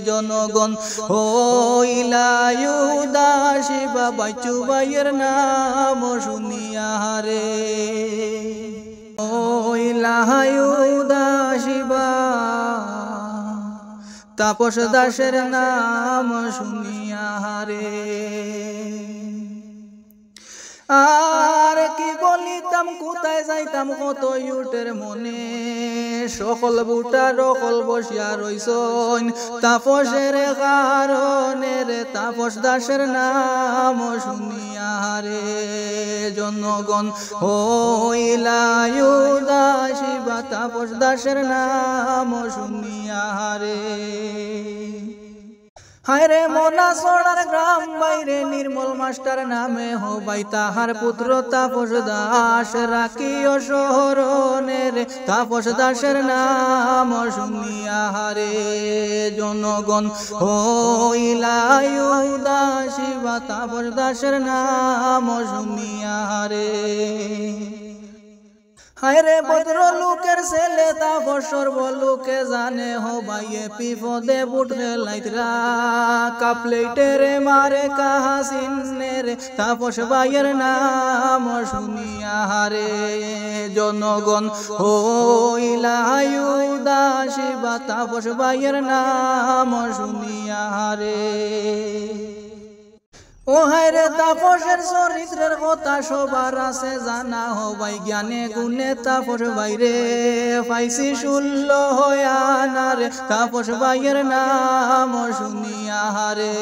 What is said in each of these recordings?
জনগণ হইলা উদাসী বাচ্চু ভাইয়ের নাম শুনিয়া রে হইলা উদাসী তাপস দাসের নাম শুনিয়া রে আর কি বলিতাম কোথায় যাইতাম কত ইউটের মনে সকল বুটা রকল বসিয়া রইছন তাপসের কারণে রে তাপস দাসের নাম শুনিয়া রে জনগণ হইলা উদাসী তাপস দাসের নাম শুনিয়া রে হায় রে মোনা সোনার গ্রাম বাইরে নির্মল মাস্টার নামে হবাই তাহার পুত্র তাপস দাস রাখিও শহরনের তাপস দাসের নাম শুনিয়া রে জনগণ হইলা উদাসী তাপস দাসের নাম শুনিয়া রে হায় রে ভদ্র লোকের ছেলে তাপস সর্বলোকে জানে হবাইয়ে বিপদে বুট খেলাইতরা কাপলেটের মারে কাহাসিনে রে তাপস ভাইয়ের নাম শুনিয়া রে জনগণ হইলা উদাসী তাপস ভাইয়ের নাম শুনিয়া রে ও হায় রে তাপসের চরিত্রের কথা সবার আছে জানা হবাই জ্ঞানে গুণে তাপস বাইরে পাইছি শুনল হয়া না রে তাপস ভাইয়ের নাম শুনিয়া রে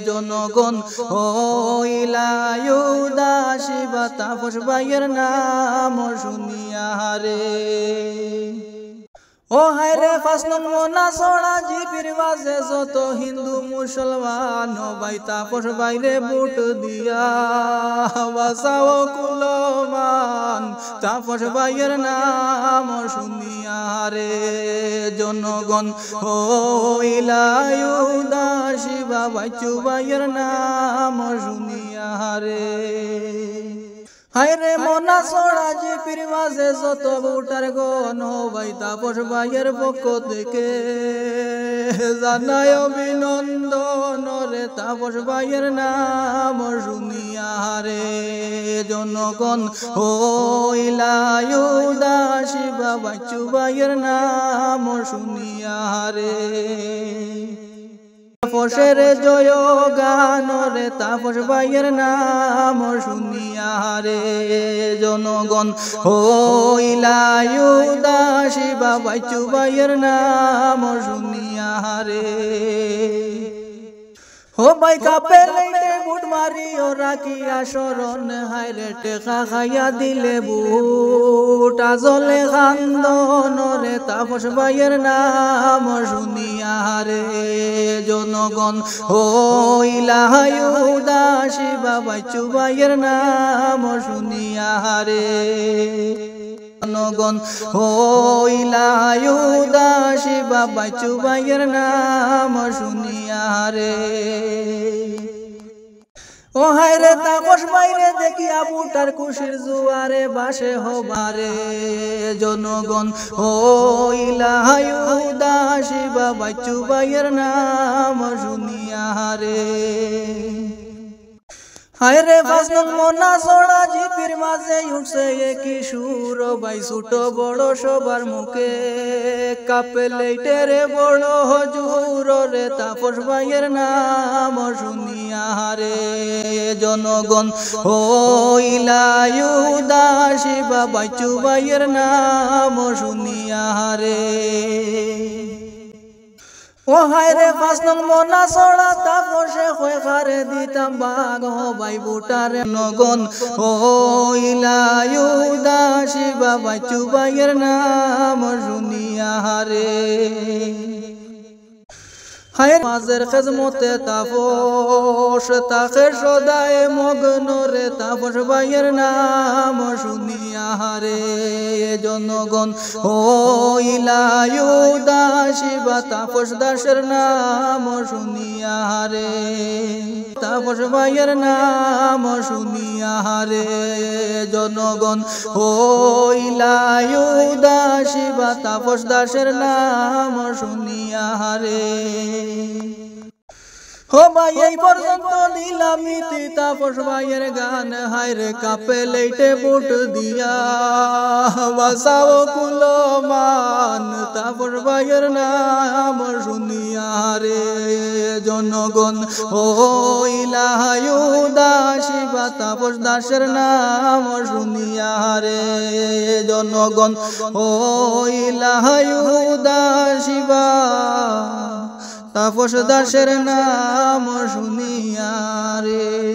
জনগণ হইলা উদাসী তাপস ভাইয়ের নাম শুনিয়া রে ও হায় রে পাঁচ নং মোনা ছড়া জিপির বাজে যত হিন্দু মুসলমান ভাই তাপস বাইরে বুট দিয়া বাসাও কুলমান তাপস ভাইয়ের নাম শুনিয়া রে জনগণ হইলা উদাসী বাচ্চু ভাইয়ের নাম শুনিয়া রে হায় রে মোনা ছড়া জিপির মাঝে যত বুটার গণ ভাই তাপস ভাইয়ের পক্ষ থেকে জানায় অভিনন্দন রে তাপস ভাইয়ের নাম শুনিয়া রে জনগণ হইলা উদাসী বাচ্চু ভাইয়ের নাম শুনিয়া রে তাপসের জয় গান রে তাপস ভাইয়ের নাম শুনিয়া রে জনগণ হইলা উদাসী বাচ্চু ভাইয়ের নাম শুনিয়া রে ও ভাই কাপেলেটে বুট মারিও রাখিয়া শরণ হায় রে টেকা খাইয়া দিলে বুট আজলে খান্দন রে তাপস ভাইয়ের নাম শুনিয়া রে জনগণ হইলা উদাসী বাচ্চু ভাইয়ের নাম শুনিয়া রে জনগণ হইলা উদাসী বাচ্চু ভাইয়ের নাম শুনিয়া রে ও হায় রে তাপস বাইরে দেখিয়া বুটার খুশির জুয়ারে বাসে হবারে জনগণ হইলা উদাসী বাচ্চু ভাইয়ের নাম শুনিয়া রে হায় রে পাঁচ নং মোনা ছড়া জিপির মাঝে উঠছে একই সুর ভাই ছোট বড় সবার মুখে কাপেলেটে রে বড় হজুর রে তাপস ভাইয়ের নাম শুনিয়া রে জনগণ হইলা উদাসী বাচ্চু ভাইয়ের নাম শুনিয়া রে ও হায় রে পাঁচ নং মোনা ছড়া তাপসে হয়ে খারে দিতাম বাঘ ভাই বুটারে নগণ হইলা উদাসী বাচ্চু ভাইয়ের নাম শুনিয়া রে হায় মাঝের খেজমতে তাপস তাকে সদায় মগ্ন রে তাপস ভাইয়ের নাম শুনিয়া রে জনগণ হইলা উদাসী তাপস দাসের নাম শুনিয়া রে তাপস ভাইয়ের নাম শুনিয়া রে জনগণ হইলা উদাসী তাপস দাসের নাম শুনিয়া রে ও ভাই এই পর্যন্ত দিলাম ইতি তাপস ভাইয়ের গান হায়রে কাপে লেটে বুট দিয়া বাসাও কুলমান তাপস ভাইয়ের নাম শুনিয়া রে জনগণ ও ইলাহু দাসিবা তাপস দাসের নাম শুনিয়া রে জনগণ ও ইলাহু দাসিবা তাপস দাসের নাম শুনিয়া রে।